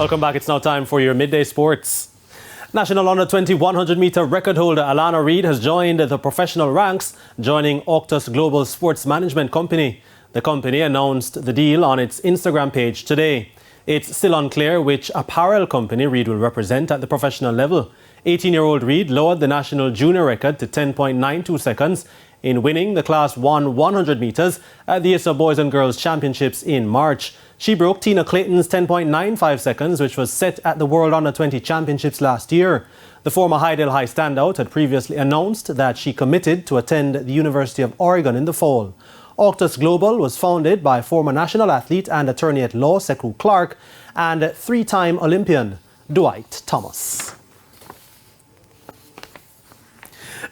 Welcome back. It's now time for your midday sports. National Under-20 100-meter record holder Alana Reid has joined the professional ranks, joining Octus Global Sports Management Company. The company announced the deal on its Instagram page today. It's still unclear which apparel company Reid will represent at the professional level. 18-year-old Reid lowered the national junior record to 10.92 seconds in winning the Class 1 100 meters at the ISA Boys and Girls Championships in March. She broke Tina Clayton's 10.95 seconds, which was set at the World Under-20 Championships last year. The former Hydel High standout had previously announced that she committed to attend the University of Oregon in the fall. Octus Global was founded by former national athlete and attorney at law Sekou Clark and three-time Olympian Dwight Thomas.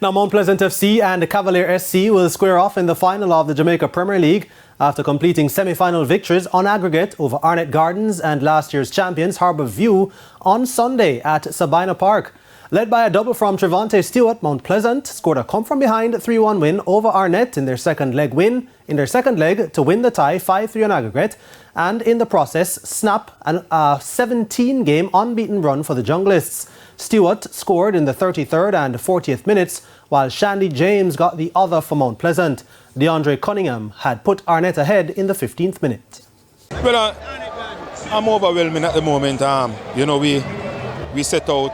Now, Mount Pleasant FC and Cavalier SC will square off in the final of the Jamaica Premier League after completing semi-final victories on aggregate over Arnett Gardens and last year's champions Harbour View on Sunday at Sabina Park. Led by a double from Trevante Stewart, Mount Pleasant scored a come-from-behind 3-1 win over Arnett in their second leg to win the tie 5-3 on aggregate, and in the process snap a 17-game unbeaten run for the Junglists. Stewart scored in the 33rd and 40th minutes, while Shandy James got the other for Mount Pleasant. DeAndre Cunningham had put Arnett ahead in the 15th minute. Well, I'm overwhelming at the moment. We set out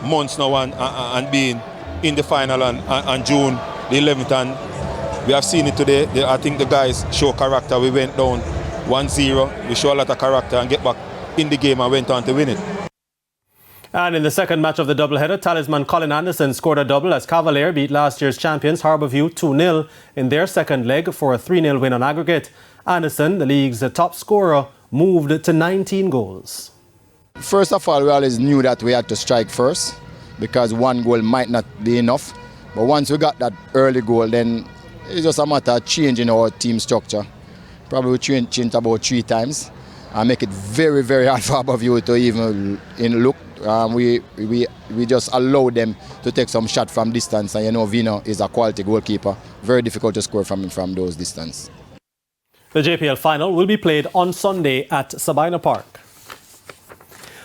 months now and being in the final on June the 11th, and we have seen it today. I think the guys show character. We went down 1-0. We show a lot of character and get back in the game and went on to win it. And in the second match of the doubleheader, talisman Colin Anderson scored a double as Cavalier beat last year's champions Harbour View 2-0 in their second leg for a 3-0 win on aggregate. Anderson, the league's top scorer, moved to 19 goals. First of all, we always knew that we had to strike first because one goal might not be enough. But once we got that early goal, then it's just a matter of changing our team structure. Probably we changed about 3 times and make it very, very hard for Harbour View to even look. We just allow them to take some shot from distance, and Vino is a quality goalkeeper. Very difficult to score from those distance. The JPL final will be played on Sunday at Sabina Park.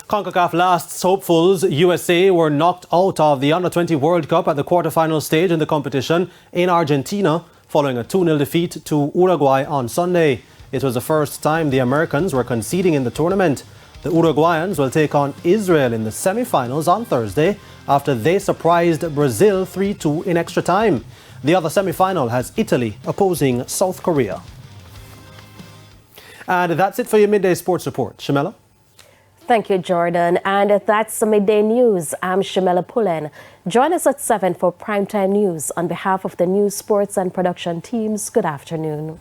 CONCACAF Last's hopefuls USA were knocked out of the Under-20 World Cup at the quarter-final stage in the competition in Argentina following a 2-0 defeat to Uruguay on Sunday. It was the first time the Americans were conceding in the tournament. The Uruguayans will take on Israel in the semi-finals on Thursday after they surprised Brazil 3-2 in extra time. The other semi-final has Italy opposing South Korea. And that's it for your Midday Sports Report. Shamela? Thank you, Jordan. And that's the Midday News. I'm Shamela Pullen. Join us at 7 for Primetime News. On behalf of the news, sports and production teams, good afternoon.